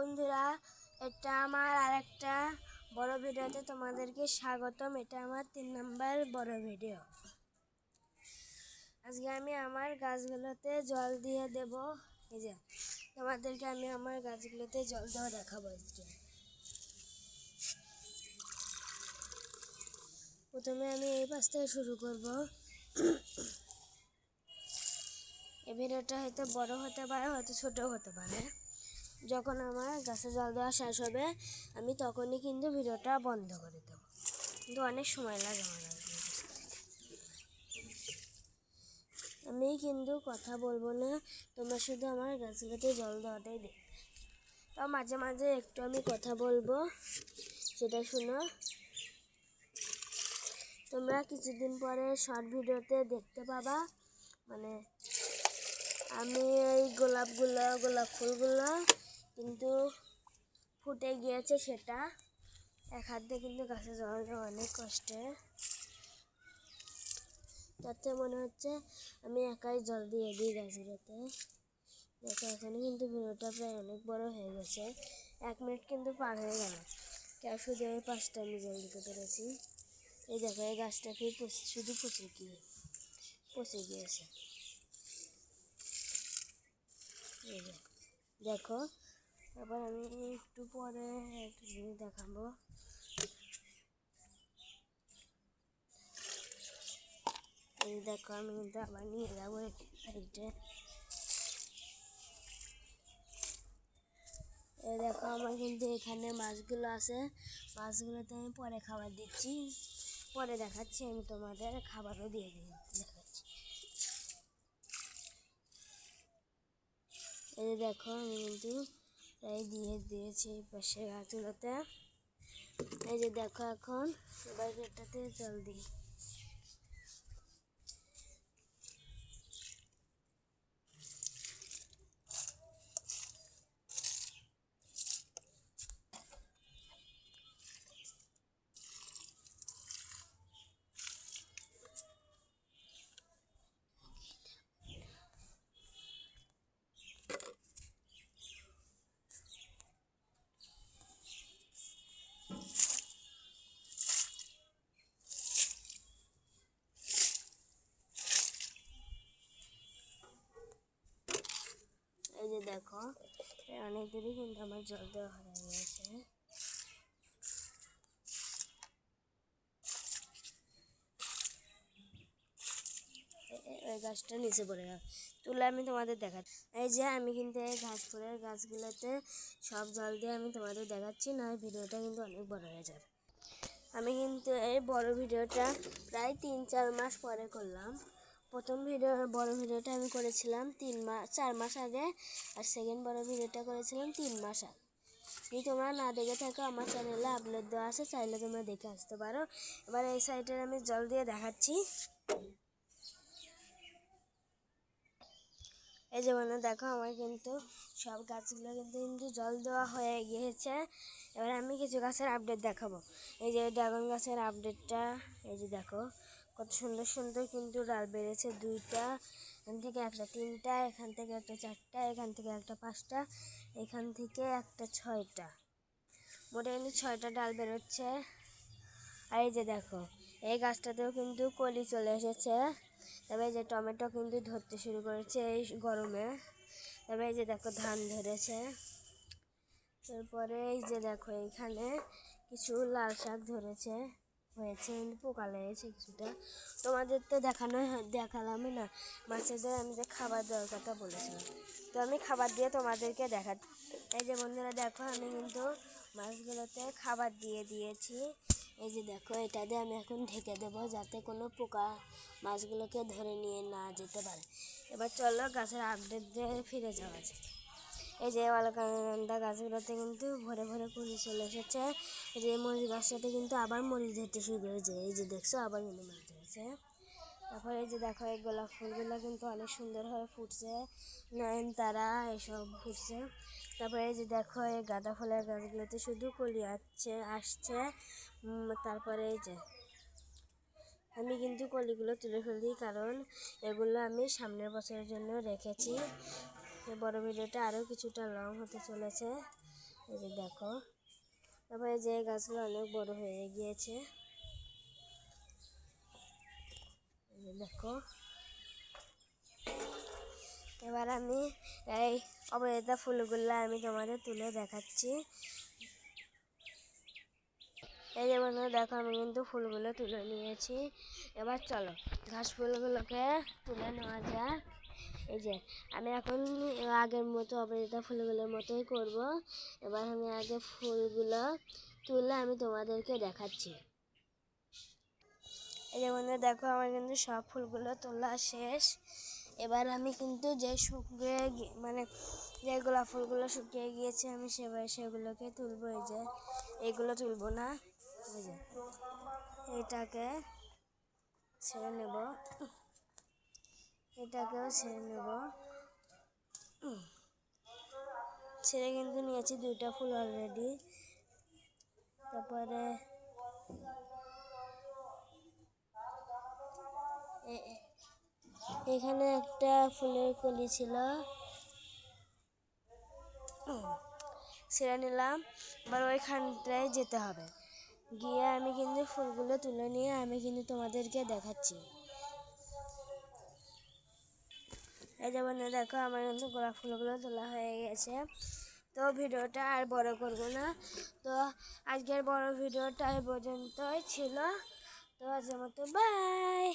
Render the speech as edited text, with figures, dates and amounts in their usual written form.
বন্ধুরা, এটা আমার আরেকটা বড় ভিডিওতে তোমাদেরকে স্বাগতম। এটা আমার 3 নম্বর বড় ভিডিও। আজকে আমি আমার গাছগুলোতে জল দিয়ে দেব। এই যে তোমাদেরকে আমি আমার গাছগুলোতে জল দেওয়া দেখাবো। আজকে প্রথমে আমি এই পাশ থেকে শুরু করব। এই ভিডিওটা হয়তো বড় হতে পারে, হয়তো ছোট হতে পারে। যখন আমার গাছে জল দেওয়া শেষ হবে আমি তখনই কিন্তু ভিডিওটা বন্ধ করে দেবো, কিন্তু অনেক সময় লাগে আমার। আমি কিন্তু কথা বলবো না, তোমরা শুধু আমার গাছগুলোতে জল দেওয়াটাই দেখবে। তাও মাঝে মাঝে একটু আমি কথা বলবো, সেটা শুনো। তোমরা কিছুদিন পরে শর্ট ভিডিওতে দেখতে পাবা, মানে আমি এই গোলাপ ফুলগুলো কিন্তু ফুটে গিয়েছে, সেটা এক হাত দিয়ে কিন্তু গাছে জল দেওয়া অনেক কষ্টের। তাতে মনে হচ্ছে আমি একাই জল দিয়ে দিই গাছগুলোতে। দেখো এখানে কিন্তু ভিডিওটা প্রায় অনেক বড় হয়ে গেছে, 1 মিনিট কিন্তু পার হয়ে গেল। কেউ শুধু এই 5টা আমি জল দিতে পেরেছি। এই দেখো এই গাছটা শুধু পচে গিয়েছে। এই দেখো, আবার আমি একটু পরে একটা জিনিস দেখাবো। এই দেখো আমি কিন্তু আবার নিয়ে যাবো সাইডে। এই দেখো আমার কিন্তু এখানে মাছগুলো আছে, মাছগুলোতে আমি পরে খাবার দিচ্ছি, পরে দেখাচ্ছি। আমি তোমাদের খাবারও দিয়ে দেখাচ্ছি। এই দেখো আমি কিন্তু তাই দিয়েছি পাশে গাছগুলোতে। এই যে দেখো এখন এবার এটাতে জল দিই। এই যে দেখো অনেক দূরে কিন্তু আমার জল দেওয়া হয়ে গেছে। এই গাছটা নিচে পড়ে গেল, তুলে আমি তোমাদের দেখাচ্ছি। এই যে আমি কিন্তু এই ঘাসফুলের গাছগুলোতে সব জল দিয়ে আমি তোমাদের দেখাচ্ছি, না ভিডিওটা কিন্তু অনেক বড় হয়ে যাবে। আমি কিন্তু এই বড় ভিডিওটা প্রায় 3-4 মাস পরে করলাম। প্রথম বড় ভিডিওটা আমি করেছিলাম 4 মাস আগে, আর সেকেন্ড বড় ভিডিওটা করেছিলাম 3 মাস আগে। যদি তোমরা না দেখে থাকো, আমার চ্যানেলে আপলোড দেওয়া আছে, চাইলে তোমরা দেখে আসতে পারো। এবার এই সাইডে আমি জল দিয়ে দেখাচ্ছি। এই যে মানে দেখো আমার কিন্তু সব গাছগুলো কিন্তু জল দেওয়া হয়ে গিয়েছে। এবার আমি কিছু গাছের আপডেট দেখাবো। এই যে ড্রাগন গাছের আপডেটটা, এই যে দেখো কত সুন্দর সুন্দর কিন্তু ডাল বেড়েছে। 2টা, এখান থেকে একটা 3টা, এখান থেকে একটা 4টা, এখান থেকে একটা 5টা, এখান থেকে একটা 6টা, মোটে কিন্তু 6টা ডাল বেরোচ্ছে। আর এই যে দেখো এই গাছটাতেও কিন্তু কলি চলে এসেছে। তবে এই যে টমেটো কিন্তু ধরতে শুরু করেছে এই গরমে। তবে এই যে দেখো ধান ধরেছে। তারপরে এই যে দেখো এখানে কিছু লাল শাক হয়েছে, কিন্তু পোকা লেগেছে কিছুটা। তোমাদের তো দেখালামই না। মাছেদের আমি যে খাবার দেওয়ার কথা বলেছিলাম, তো আমি খাবার দিয়ে তোমাদেরকে দেখাচ্ছি। এই যে বন্ধুরা দেখো আমি কিন্তু মাছগুলোতে খাবার দিয়ে দিয়েছি। এই যে দেখো এটা দিয়ে আমি এখন ঢেকে দেবো, যাতে কোনো পোকা মাছগুলোকে ধরে নিয়ে না যেতে পারে। এবার চলো গাছের আপডেট দিয়ে ফিরে যাওয়া যায়। এই যে অলকানন্দা গাছগুলোতে কিন্তু ভরে ভরে কুড়ি চলে এসেছে। এই যে মরিচ গাছটাতে কিন্তু আবার মরিচ ধরতে শুরু করেছে। এই যে দেখছো আবার কিন্তু মরিচ ধরেছে। তারপরে এই যে দেখো এই গোলাপ ফুলগুলো কিন্তু অনেক সুন্দরভাবে ফুটছে, নয়নতারা এসব ফুটছে। তারপরে এই যে দেখো এই গাঁদা ফুলের গাছগুলোতে শুধু কলি আসছে। তারপরে এই যে আমি কিন্তু কলিগুলো তুলে ফেলি, কারণ এগুলো আমি সামনের বছরের জন্য রেখেছি। বড় ভিডিওটা আরও কিছুটা লং হতে চলেছে, এই যে দেখো, তারপরে যে গাছগুলো অনেক বড় হয়ে গিয়েছে, এই যে দেখো। এবার আমি এই অপরাজিতা ফুলগুলো আমি তোমাদের তুলে দেখাচ্ছি। এই যে বন্ধুরা দেখো, আমি কিন্তু ফুলগুলো তুলে নিয়েছি। এবার চলো ঘাস ফুলগুলোকে তুলে নেওয়া যাক। এই যে আমি এখন আগের মতো অপরাজিতা ফুলগুলোর মতোই করব। এবার আমি আগে ফুলগুলো তুলে আমি তোমাদেরকে দেখাচ্ছি। এই যে বন্ধুরা দেখো, আমার কিন্তু সব ফুলগুলো তোলা শেষ। এবার আমি কিন্তু যে শুকিয়ে মানে যে গোলাপ ফুলগুলো শুকিয়ে গিয়েছে আমি সেগুলোকে তুলবো। এই যে এইগুলো তুলবো না, এই যে এটাকে ছেড়ে নেব, এটাকেও ছেড়ে নেব। ছেড়ে কিন্তু নিয়েছি দুইটা ফুল অলরেডি। তারপরে এখানে একটা ফুলের কলি ছিল, ছেড়ে নিলাম। এবার ওইখানটায় যেতে হবে, গিয়ে আমি কিন্তু ফুলগুলো তুলে নিয়ে আমি কিন্তু তোমাদেরকে দেখাচ্ছি। এই যে বন্ধুরা দেখো, আমার কিন্তু গোলাপ ফুলগুলো তোলা হয়ে গেছে। তো ভিডিওটা আর বড় করব না। তো আজকের বড় ভিডিওটা এই পর্যন্তই ছিল। তো আজকের মতো বাই।